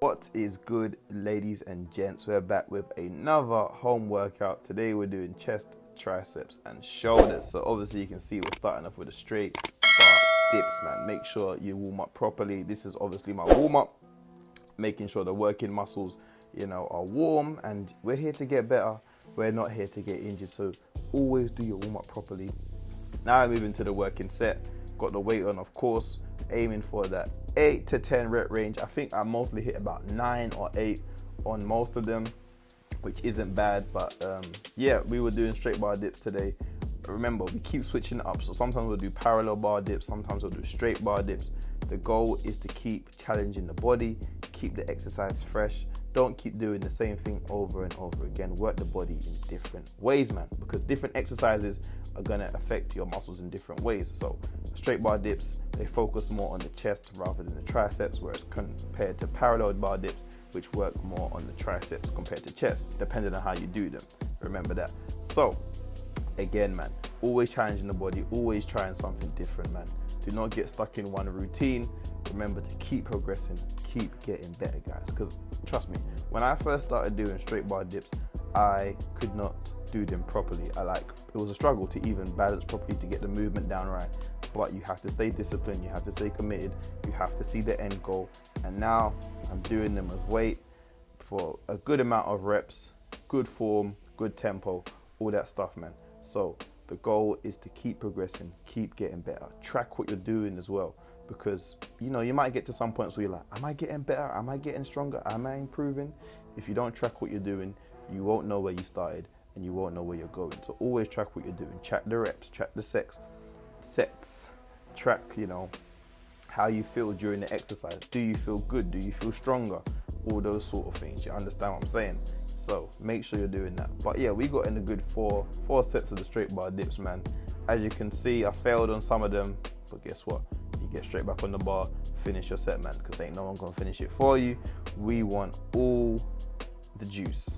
What is good, ladies and gents? We're back with another home workout. Today we're doing chest, triceps and shoulders. So obviously you can see we're starting off with a straight bar dips, man. Make sure you warm up properly. This is obviously my warm up, making sure the working muscles, are warm, and we're here to get better. We're not here to get injured. So always do your warm up properly. Now I move into the working set. Got the weight on, of course, aiming for that 8 to 10 rep range. I think I mostly hit about 9 or 8 on most of them, which isn't bad. But yeah, we were doing straight bar dips today. Remember, we keep switching it up. So sometimes we'll do parallel bar dips, sometimes we'll do straight bar dips. The goal is to keep challenging the body, keep the exercise fresh. Don't keep doing the same thing over and over again. Work the body in different ways, man, because different exercises are gonna affect your muscles in different ways. So straight bar dips, they focus more on the chest rather than the triceps, whereas compared to parallel bar dips, which work more on the triceps compared to chest, depending on how you do them. Remember that. So again, man, always challenging the body, always trying something different, man. Do not get stuck in one routine. Remember to keep progressing, keep getting better, guys, because trust me, when I first started doing straight bar dips, I could not do them properly. It was a struggle to even balance properly, to get the movement down right. But you have to stay disciplined, you have to stay committed, you have to see the end goal. And now I'm doing them with weight for a good amount of reps, good form, good tempo, all that stuff, man. So the goal is to keep progressing, keep getting better. Track what you're doing as well, because you might get to some points where you're like, am I getting better? Am I getting stronger? Am I improving? If you don't track what you're doing, you won't know where you started and you won't know where you're going. So always track what you're doing. Track the reps, track the sets, track, how you feel during the exercise. Do you feel good? Do you feel stronger? All those sort of things. You understand what I'm saying? So make sure you're doing that. But yeah, we got in a good four sets of the straight bar dips, man. As you can see, I failed on some of them, but guess what? You get straight back on the bar, finish your set, man, because ain't no one gonna finish it for you. We want all the juice,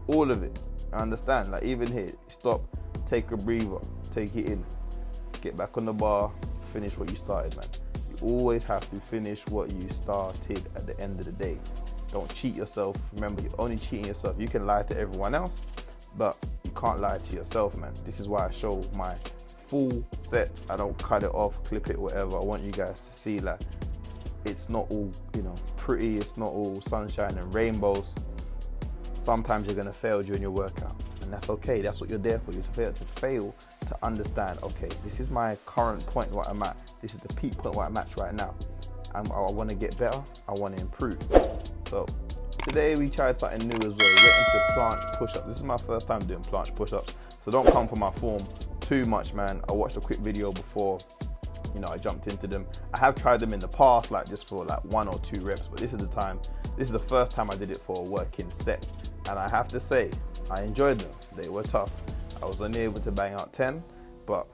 all of it. I understand, like even here, stop, take a breather, take it in, get back on the bar, finish what you started, man. You always have to finish what you started at the end of the day. Don't cheat yourself. Remember, you're only cheating yourself. You can lie to everyone else, but you can't lie to yourself, man. This is why I show my full set. I don't cut it off, clip it, whatever. I want you guys to see that it's not all, pretty. It's not all sunshine and rainbows. Sometimes you're gonna fail during your workout, and that's okay. That's what you're there for. You're to fail to understand, okay, this is my current point where I'm at. This is the peak point where I'm at right now. I want to get better. I want to improve. So today we tried something new as well. We went into planche push-ups. This is my first time doing planche push-ups, so don't come for my form too much, man. I watched a quick video before, I jumped into them. I have tried them in the past, like just for like 1 or 2 reps, but this is the first time I did it for a working set, and I have to say, I enjoyed them. They were tough. I was only able to bang out 10, but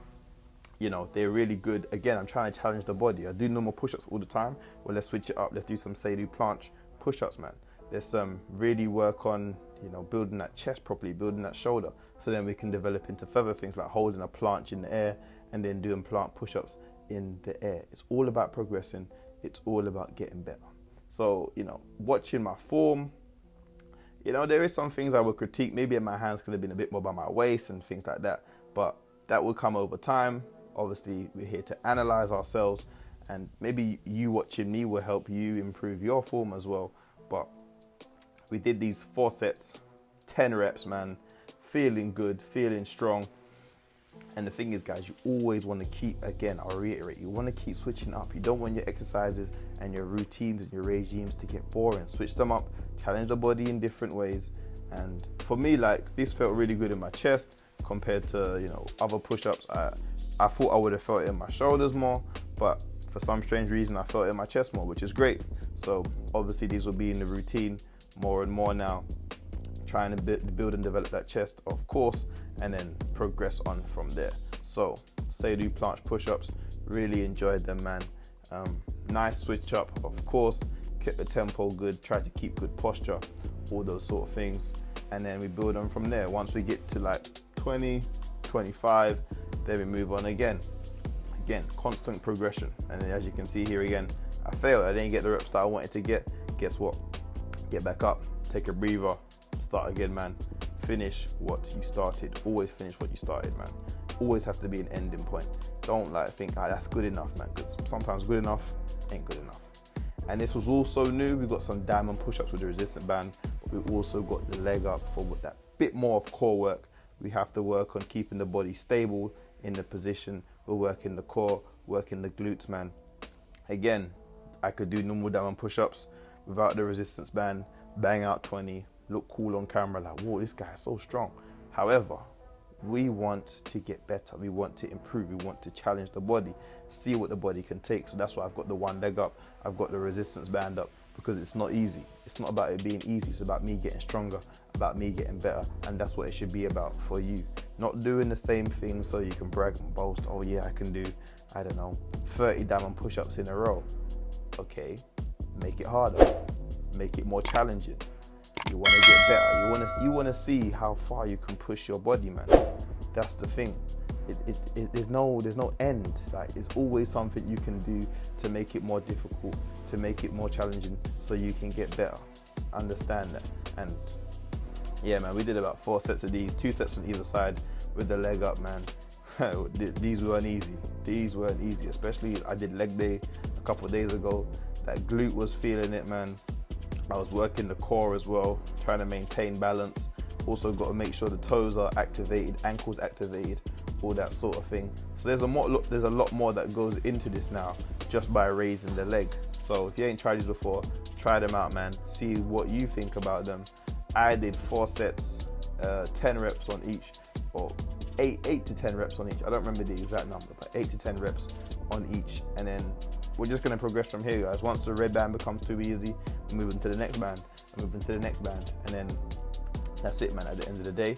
they're really good. Again, I'm trying to challenge the body. I do normal push-ups all the time. Well, let's switch it up. Let's do some planche push-ups, man. There's some really work on, building that chest properly, building that shoulder. So then we can develop into further things like holding a planche in the air and then doing planche push-ups in the air. It's all about progressing. It's all about getting better. So, watching my form, there is some things I would critique. Maybe my hands could have been a bit more by my waist and things like that. But that will come over time. Obviously, we're here to analyze ourselves, and maybe you watching me will help you improve your form as well. But we did these 4 sets, 10 reps, man, feeling good, feeling strong. And the thing is, guys, you always want to keep, again, I'll reiterate, you want to keep switching up. You don't want your exercises and your routines and your regimes to get boring. Switch them up, challenge the body in different ways. And for me, this felt really good in my chest compared to, other push-ups. I thought I would have felt it in my shoulders more, but for some strange reason, I felt it in my chest more, which is great. So obviously these will be in the routine more and more now, trying to build and develop that chest, of course, and then progress on from there. So say do planche push-ups, really enjoyed them, man. Nice switch up, of course, kept the tempo good, try to keep good posture, all those sort of things. And then we build on from there. Once we get to 20, 25, then we move on again. Again, constant progression. And then as you can see here again, I failed. I didn't get the reps that I wanted to get. Guess what? Get back up, take a breather, start again, man. Finish what you started. Always finish what you started, man. Always has to be an ending point. Don't like think, that's good enough, man, because sometimes good enough ain't good enough. And this was also new. We got some diamond push-ups with the resistance band, but we also got the leg up for that bit more of core work. We have to work on keeping the body stable in the position. We're working the core, working the glutes, man. Again, I could do normal diamond push-ups without the resistance band, bang out 20, look cool on camera, like, whoa, this guy is so strong. However, we want to get better. We want to improve. We want to challenge the body, see what the body can take. So that's why I've got the one leg up. I've got the resistance band up, because it's not easy. It's not about it being easy. It's about me getting stronger, about me getting better. And that's what it should be about for you. Not doing the same thing so you can brag and boast, oh yeah, I can do, 30 diamond push-ups in a row. Okay, make it harder, make it more challenging. You want to get better. You want to see how far you can push your body, man. That's the thing. There's no end. Like, it's always something you can do to make it more difficult, to make it more challenging, so you can get better. Understand that. And yeah, man, we did about 4 sets of these, 2 sets on either side with the leg up, man. These weren't easy. Especially I did leg day a couple of days ago. That glute was feeling it, man. I was working the core as well, trying to maintain balance. Also got to make sure the toes are activated, ankles activated, all that sort of thing. So there's a lot more that goes into this now, just by raising the leg. So if you ain't tried these before, try them out, man. See what you think about them. I did 4 sets, 10 reps on each, or 8 to 10 reps on each. I don't remember the exact number, but 8 to 10 reps on each. And then we're just going to progress from here, guys. Once the red band becomes too easy, we're moving to the next band, and then that's it, man, at the end of the day.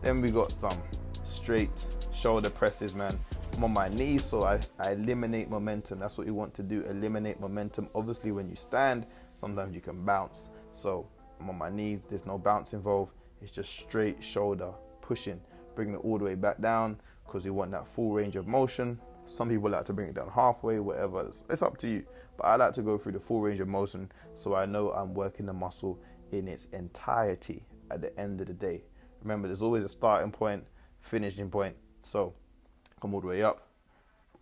Then we got some straight shoulder presses, man. I'm on my knees, so I eliminate momentum. That's what you want to do, eliminate momentum. Obviously, when you stand, sometimes you can bounce. So I'm on my knees, there's no bounce involved. It's just straight shoulder pushing, bringing it all the way back down, because you want that full range of motion. Some people like to bring it down halfway, whatever. It's up to you. But I like to go through the full range of motion, so I know I'm working the muscle in its entirety at the end of the day. Remember, there's always a starting point, finishing point. So come all the way up,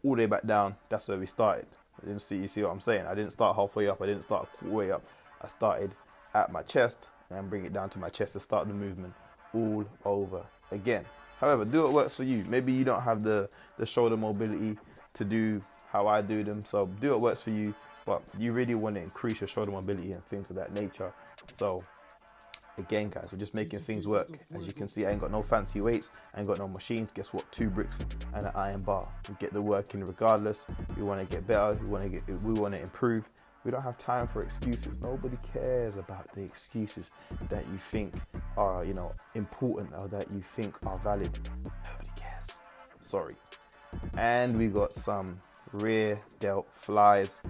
all the way back down. That's where we started. You see what I'm saying? I didn't start halfway up. I didn't start all the way up. I started at my chest and bring it down to my chest to start the movement all over again. However, do what works for you. Maybe you don't have the shoulder mobility to do how I do them, so do what works for you, but you really want to increase your shoulder mobility and things of that nature. So again, guys, we're just making things work. As you can see, I ain't got no fancy weights, I ain't got no machines. Guess what? 2 bricks and an iron bar. We get the work in regardless. We want to get better, we want to improve. We don't have time for excuses. Nobody cares about the excuses that you think are, important, or that you think are valid. Nobody cares. Sorry. And we got some rear delt flies.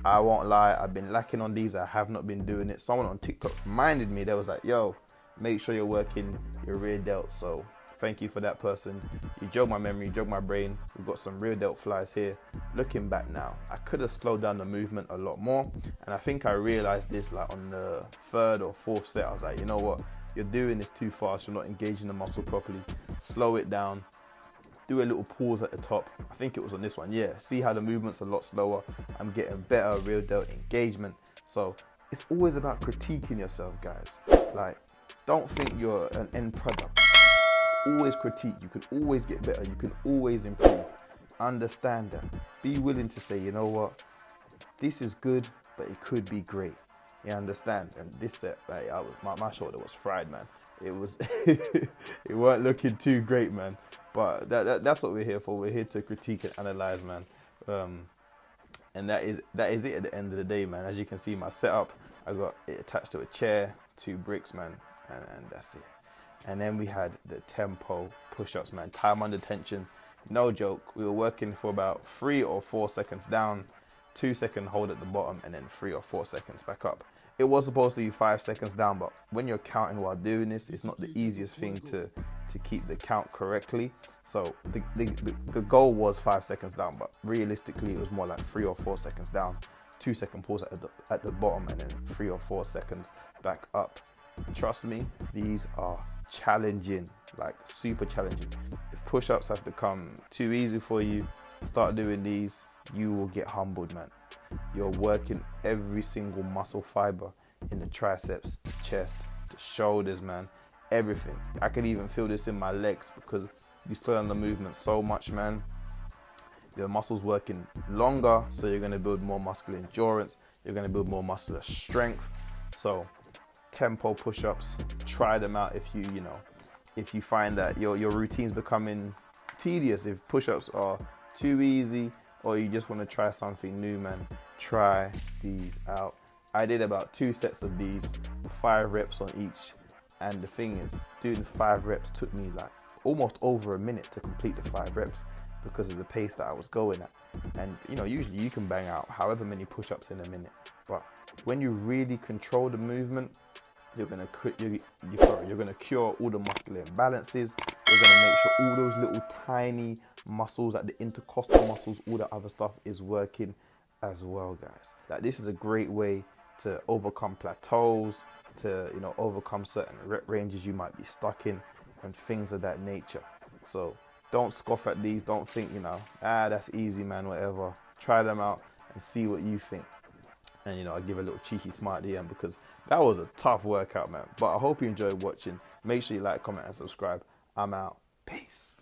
I won't lie, I've been lacking on these. I have not been doing it. Someone on TikTok reminded me. They was like, yo, make sure you're working your rear delt. So thank you for that person. You jogged my memory, jogged my brain. We've got some rear delt flies here. Looking back now, I could have slowed down the movement a lot more. And I think I realized this like on the 3rd or 4th set. I was like, you know what? You're doing this too fast. You're not engaging the muscle properly. Slow it down. Do a little pause at the top. I think it was on this one. Yeah, see how the movement's a lot slower. I'm getting better rear delt engagement. So it's always about critiquing yourself, guys. Like, don't think you're an end product. Always critique. You can always get better. You can always improve. Understand that. Be willing to say, you know what? This is good, but it could be great. You understand? And this set, like, my shoulder was fried, man. It was, it weren't looking too great, man. But that's what we're here for. We're here to critique and analyze, man. And that is it at the end of the day, man. As you can see, my setup, I got it attached to a chair, 2 bricks, man, and that's it. And then we had the tempo push-ups, man. Time under tension, no joke. We were working for about 3 or 4 seconds down, 2-second hold at the bottom, and then 3 or 4 seconds back up. It was supposed to be 5 seconds down, but when you're counting while doing this, it's not the easiest thing to keep the count correctly. So the goal was 5 seconds down, but realistically it was more like 3 or 4 seconds down, 2-second pause at the bottom, and then 3 or 4 seconds back up. Trust me, these are challenging, like super challenging. If push-ups have become too easy for you, start doing these, you will get humbled, man. You're working every single muscle fiber in the triceps, chest, the shoulders, man, everything. I can even feel this in my legs because you slow down the movement so much, man. Your muscles working longer, so you're gonna build more muscular endurance, you're gonna build more muscular strength. So tempo push-ups, try them out if you find that your routine's becoming tedious, if push-ups are too easy, or you just want to try something new, man, try these out. I did about 2 sets of these, 5 reps on each, and the thing is, doing 5 reps took me like almost over a minute to complete the 5 reps because of the pace that I was going at. And usually you can bang out however many push-ups in a minute, but when you really control the movement, you're gonna cure all the muscular imbalances. You're gonna make sure all those little tiny muscles, like the intercostal muscles, all that other stuff is working as well, guys. Like, this is a great way to overcome plateaus, to overcome certain rep ranges you might be stuck in, and things of that nature. So don't scoff at these. Don't think that's easy, man, whatever. Try them out and see what you think. And I give a little cheeky smile at the end because that was a tough workout, man. But I hope you enjoyed watching. Make sure you like, comment, and subscribe. I'm out. Peace.